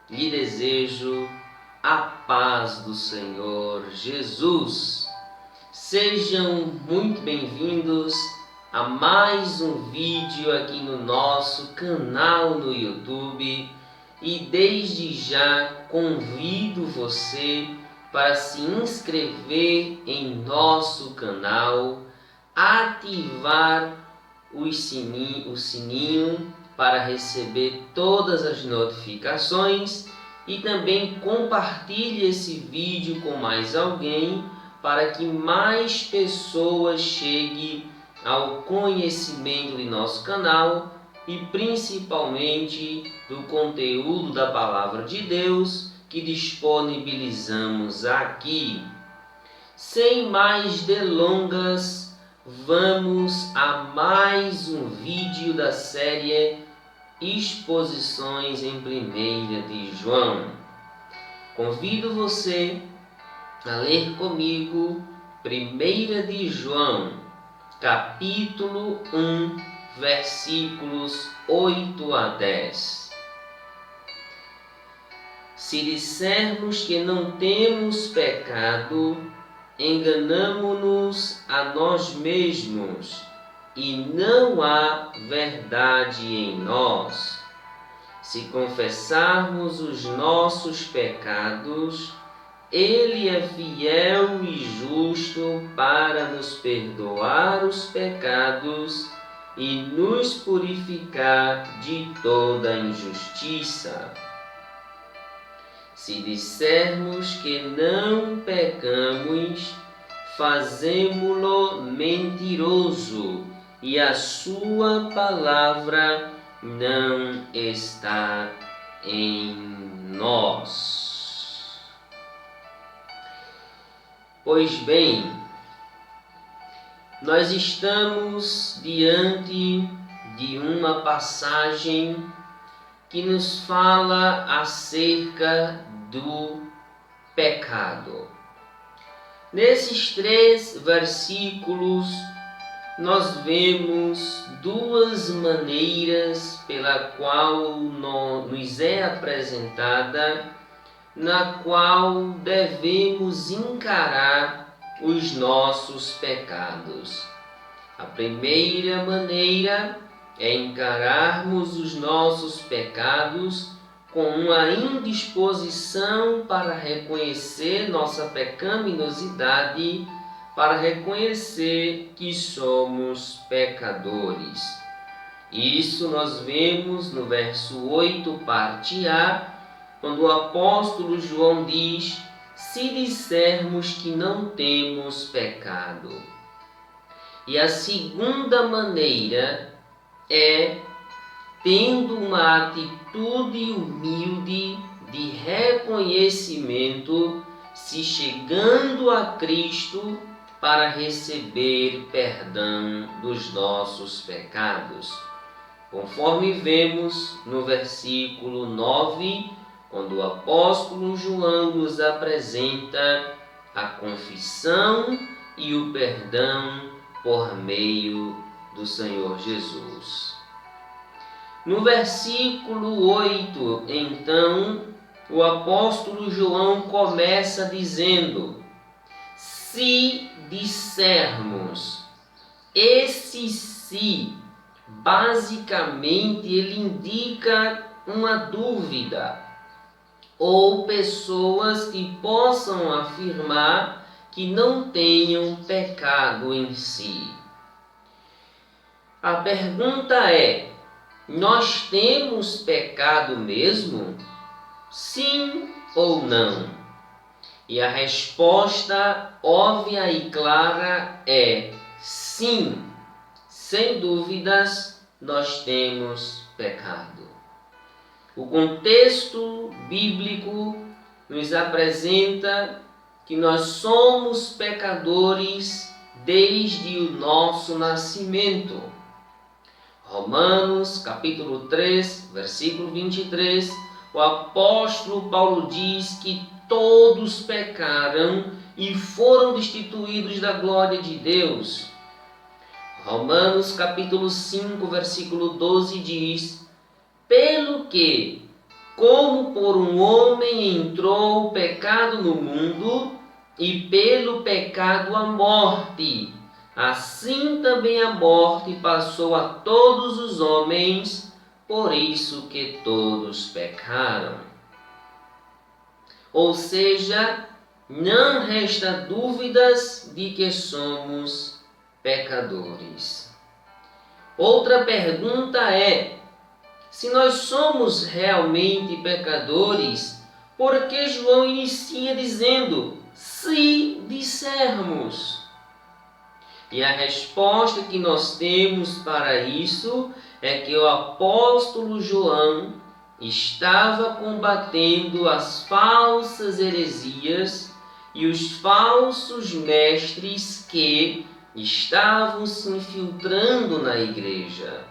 lhe desejo a paz do Senhor Jesus. Sejam muito bem-vindos a mais um vídeo aqui no nosso canal no YouTube e desde já convido você para se inscrever em nosso canal, ativar o sininho para receber todas as notificações e também compartilhe esse vídeo com mais alguém para que mais pessoas cheguem ao conhecimento de nosso canal e principalmente do conteúdo da Palavra de Deus que disponibilizamos aqui. Sem mais delongas, vamos a mais um vídeo da série Exposições em 1 de João. Convido você a ler comigo 1 de João, capítulo 1, versículos 8 a 10. Se dissermos que não temos pecado, enganamo-nos a nós mesmos e não há verdade em nós. Se confessarmos os nossos pecados, Ele é fiel e justo para nos perdoar os pecados e nos purificar de toda injustiça. Se dissermos que não pecamos, fazemo-lo mentiroso e a sua palavra não está em nós. Pois bem, nós estamos diante de uma passagem que nos fala acerca do pecado. Nesses 3 versículos, nós vemos 2 maneiras pela qual nos é apresentada, na qual devemos encarar os nossos pecados. A primeira maneira é encararmos os nossos pecados com uma indisposição para reconhecer nossa pecaminosidade, para reconhecer que somos pecadores. Isso nós vemos no verso 8, parte A, quando o apóstolo João diz: se dissermos que não temos pecado. E a segunda maneira é tendo uma atitude humilde de reconhecimento, se chegando a Cristo para receber perdão dos nossos pecados. Conforme vemos no versículo 9, quando o apóstolo João nos apresenta a confissão e o perdão por meio do Senhor Jesus. No versículo 8, então, o apóstolo João começa dizendo: se dissermos. Esse se, basicamente, ele indica uma dúvida, ou pessoas que possam afirmar que não tenham pecado em si. A pergunta é: nós temos pecado mesmo? Sim ou não? E a resposta óbvia e clara é sim. Sem dúvidas, nós temos pecado. O contexto bíblico nos apresenta que nós somos pecadores desde o nosso nascimento. Romanos, capítulo 3, versículo 23, o apóstolo Paulo diz que todos pecaram e foram destituídos da glória de Deus. Romanos, capítulo 5, versículo 12 diz: pelo que como por um homem entrou o pecado no mundo, e pelo pecado a morte, assim também a morte passou a todos os homens, por isso que todos pecaram. Ou seja, não resta dúvidas de que somos pecadores. Outra pergunta é: se nós somos realmente pecadores, por que João inicia dizendo, se dissermos? E a resposta que nós temos para isso é que o apóstolo João estava combatendo as falsas heresias e os falsos mestres que estavam se infiltrando na igreja.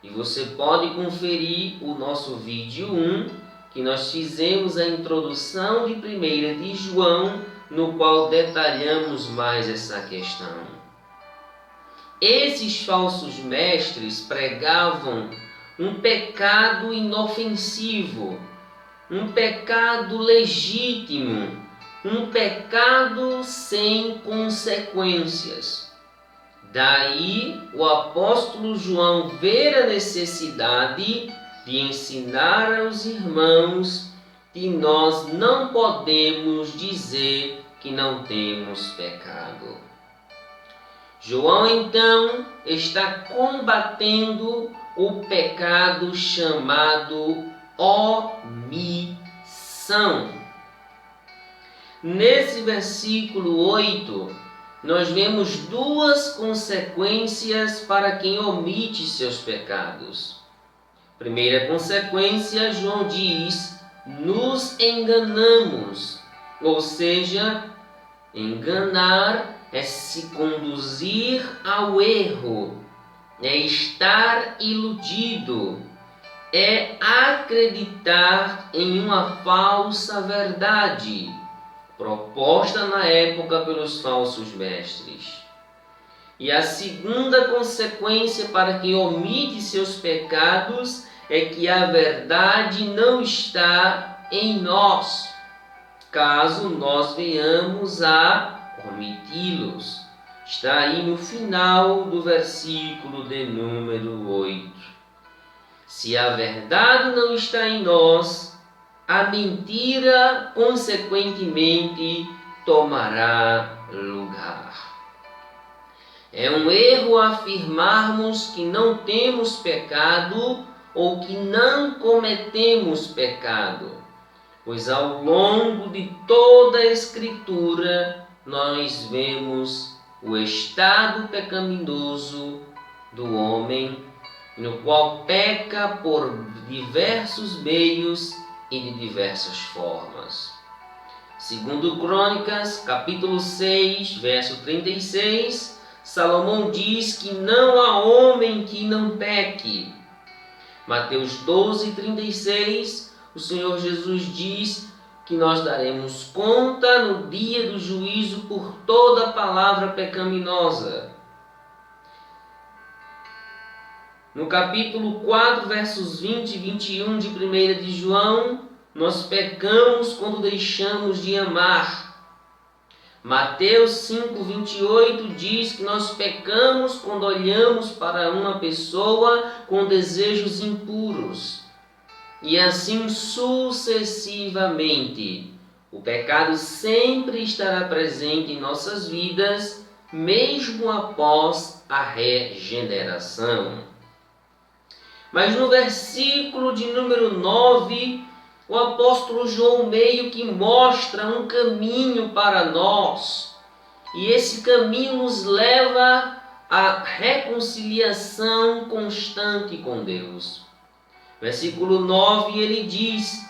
E você pode conferir o nosso vídeo 1, que nós fizemos a introdução de 1 de João, no qual detalhamos mais essa questão. Esses falsos mestres pregavam um pecado inofensivo, um pecado legítimo, um pecado sem consequências. Daí o apóstolo João vê a necessidade de ensinar aos irmãos que nós não podemos dizer que não temos pecado. João então está combatendo o pecado chamado omissão. Nesse versículo 8, nós vemos duas consequências para quem omite seus pecados. Primeira consequência, João diz, nos enganamos, ou seja, enganar é se conduzir ao erro, é estar iludido, é acreditar em uma falsa verdade, proposta na época pelos falsos mestres. E a segunda consequência para quem omite seus pecados é que a verdade não está em nós, caso nós venhamos a omiti-los. Está aí no final do versículo de número 8. Se a verdade não está em nós, a mentira, consequentemente, tomará lugar. É um erro afirmarmos que não temos pecado ou que não cometemos pecado, pois ao longo de toda a Escritura nós vemos o estado pecaminoso do homem, no qual peca por diversos meios e de diversas formas. Segundo Crônicas, capítulo 6, verso 36, Salomão diz que não há homem que não peque. Mateus 12, 36, o Senhor Jesus diz que nós daremos conta no dia do juízo por toda palavra pecaminosa. No capítulo 4, versos 20 e 21 de 1 de João, nós pecamos quando deixamos de amar. Mateus 5, 28 diz que nós pecamos quando olhamos para uma pessoa com desejos impuros. E assim sucessivamente. O pecado sempre estará presente em nossas vidas, mesmo após a regeneração. Mas no versículo de número 9, o apóstolo João meio que mostra um caminho para nós. E esse caminho nos leva à reconciliação constante com Deus. Versículo 9, ele diz: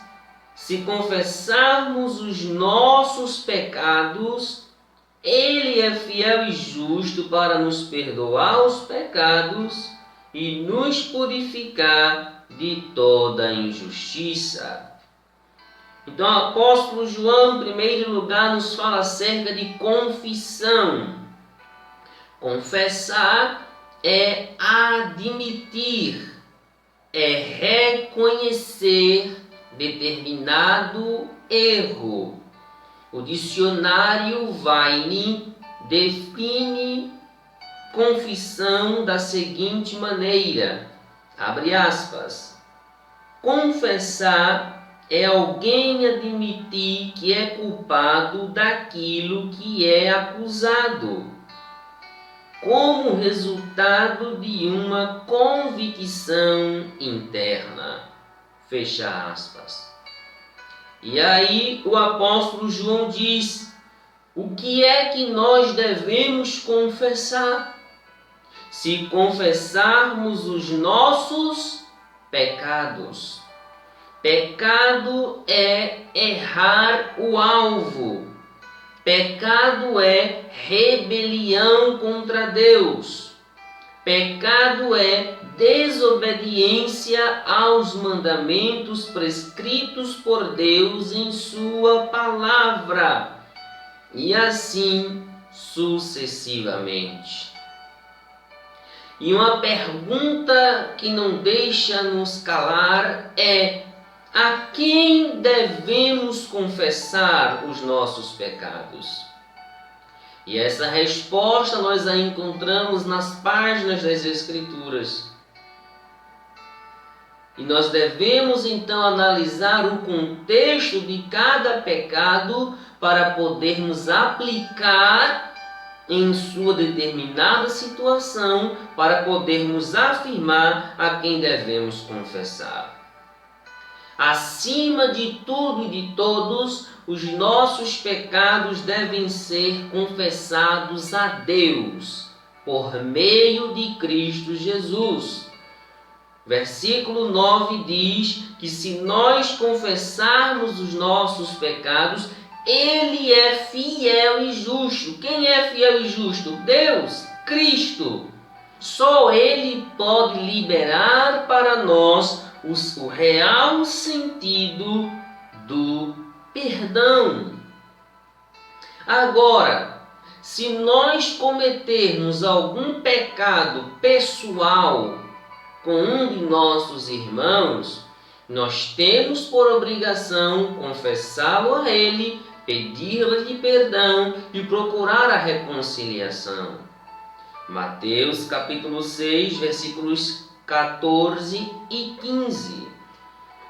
se confessarmos os nossos pecados, Ele é fiel e justo para nos perdoar os pecados e nos purificar de toda injustiça. Então, o apóstolo João, em primeiro lugar, nos fala acerca de confissão. Confessar é admitir, é reconhecer determinado erro. O dicionário Vine define confissão da seguinte maneira, abre aspas, confessar é alguém admitir que é culpado daquilo que é acusado, como resultado de uma convicção interna, fecha aspas. E aí o apóstolo João diz, o que é que nós devemos confessar? Se confessarmos os nossos pecados. Pecado é errar o alvo. Pecado é rebelião contra Deus. Pecado é desobediência aos mandamentos prescritos por Deus em sua palavra. E assim sucessivamente. E uma pergunta que não deixa nos calar é: a quem devemos confessar os nossos pecados? E essa resposta nós a encontramos nas páginas das Escrituras. E nós devemos então analisar o contexto de cada pecado para podermos aplicar em sua determinada situação, para podermos afirmar a quem devemos confessar. Acima de tudo e de todos, os nossos pecados devem ser confessados a Deus, por meio de Cristo Jesus. Versículo 9 diz que se nós confessarmos os nossos pecados, Ele é fiel e justo. Quem é fiel e justo? Deus, Cristo. Só Ele pode liberar para nós o real sentido do perdão. Agora, se nós cometermos algum pecado pessoal com um de nossos irmãos, nós temos por obrigação confessá-lo a ele, pedir-lhe perdão e procurar a reconciliação. Mateus capítulo 6, versículos 14 e 15.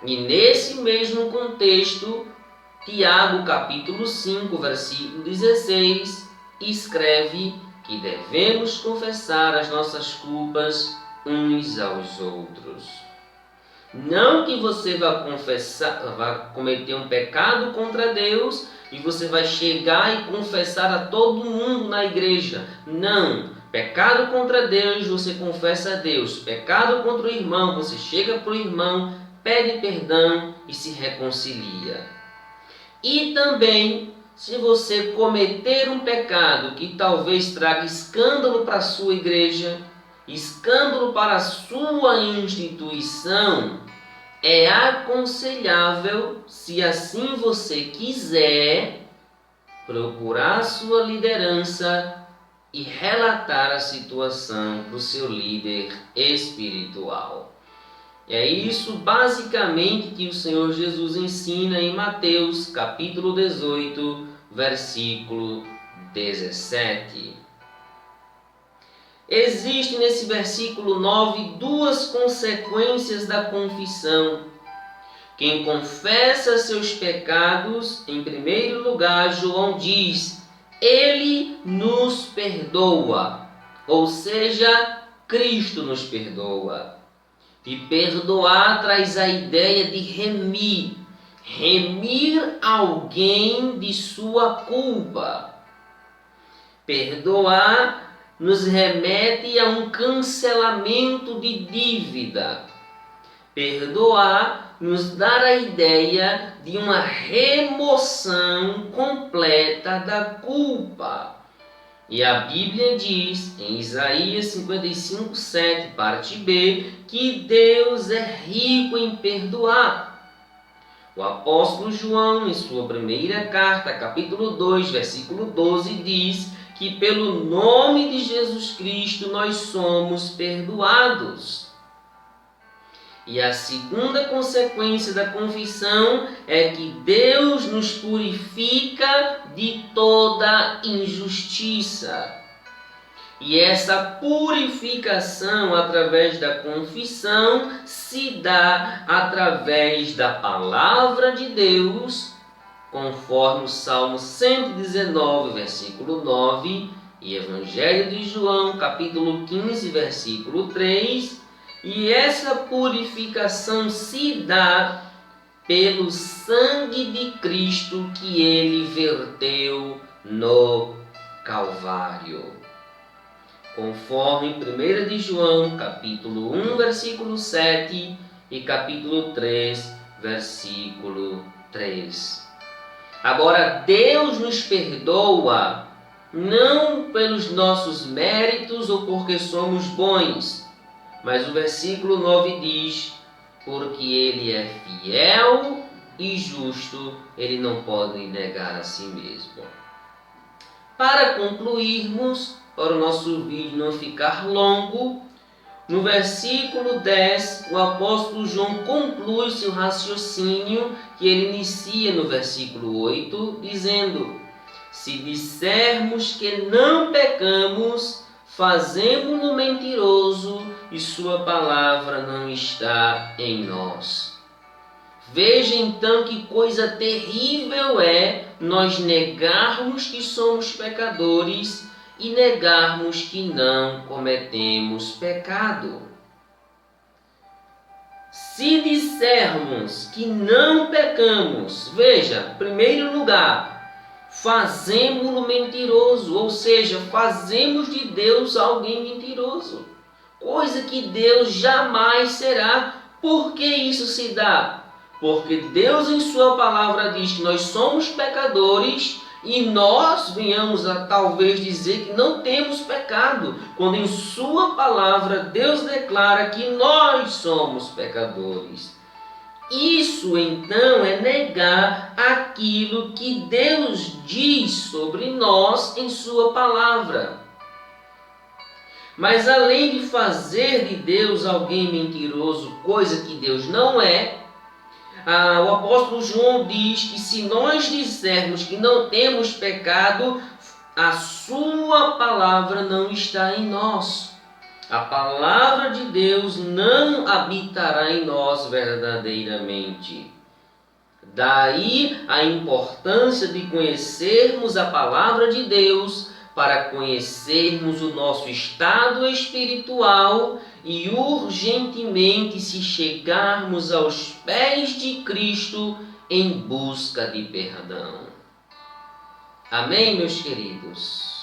E nesse mesmo contexto, Tiago capítulo 5, versículo 16, escreve que devemos confessar as nossas culpas uns aos outros. Não que você vá cometer um pecado contra Deus e você vai chegar e confessar a todo mundo na igreja. Não. Pecado contra Deus, você confessa a Deus. Pecado contra o irmão, você chega para o irmão, pede perdão e se reconcilia. E também, se você cometer um pecado que talvez traga escândalo para a sua igreja, escândalo para a sua instituição, é aconselhável, se assim você quiser, procurar sua liderança e relatar a situação para o seu líder espiritual. É isso basicamente que o Senhor Jesus ensina em Mateus capítulo 18, versículo 17. Existe nesse versículo 9 duas consequências da confissão. Quem confessa seus pecados, em primeiro lugar, João diz, Ele nos perdoa, ou seja, Cristo nos perdoa. E perdoar traz a ideia de remir alguém de sua culpa. Perdoar nos remete a um cancelamento de dívida. Perdoar nos dá a ideia de uma remoção completa da culpa. E a Bíblia diz, em Isaías 55:7, parte B, que Deus é rico em perdoar. O apóstolo João, em sua primeira carta, capítulo 2, versículo 12, diz que pelo nome de Jesus Cristo nós somos perdoados. E a segunda consequência da confissão é que Deus nos purifica de toda injustiça. E essa purificação através da confissão se dá através da palavra de Deus, conforme o Salmo 119, versículo 9, e Evangelho de João, capítulo 15, versículo 3. E essa purificação se dá pelo sangue de Cristo que ele verteu no Calvário. Conforme 1 de João, capítulo 1, versículo 7 e capítulo 3, versículo 3. Agora, Deus nos perdoa não pelos nossos méritos ou porque somos bons, mas o versículo 9 diz: porque Ele é fiel e justo, Ele não pode negar a si mesmo. Para concluirmos, para o nosso vídeo não ficar longo, no versículo 10, o apóstolo João conclui seu raciocínio que ele inicia no versículo 8, dizendo: se dissermos que não pecamos, fazemo-no mentiroso e sua palavra não está em nós. Veja então que coisa terrível é nós negarmos que somos pecadores e negarmos que não cometemos pecado. Se dissermos que não pecamos, veja, em primeiro lugar, fazemos-no mentiroso, ou seja, fazemos de Deus alguém mentiroso, coisa que Deus jamais será. Por que isso se dá? Porque Deus em sua palavra diz que nós somos pecadores e nós venhamos a talvez dizer que não temos pecado, quando em sua palavra Deus declara que nós somos pecadores. Isso então é negar aquilo que Deus diz sobre nós em sua palavra. Mas além de fazer de Deus alguém mentiroso, coisa que Deus não é, o apóstolo João diz que se nós dissermos que não temos pecado, a sua palavra não está em nós. A palavra de Deus não habitará em nós verdadeiramente. Daí a importância de conhecermos a palavra de Deus para conhecermos o nosso estado espiritual e urgentemente se chegarmos aos pés de Cristo em busca de perdão. Amém, meus queridos?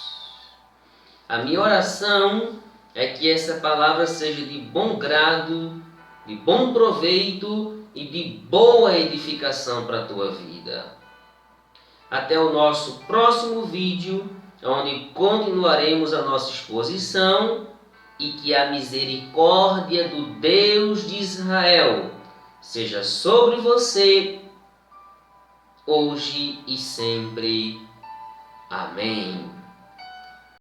A minha oração é que essa palavra seja de bom grado, de bom proveito e de boa edificação para a tua vida. Até o nosso próximo vídeo, onde continuaremos a nossa exposição, e que a misericórdia do Deus de Israel seja sobre você, hoje e sempre. Amém.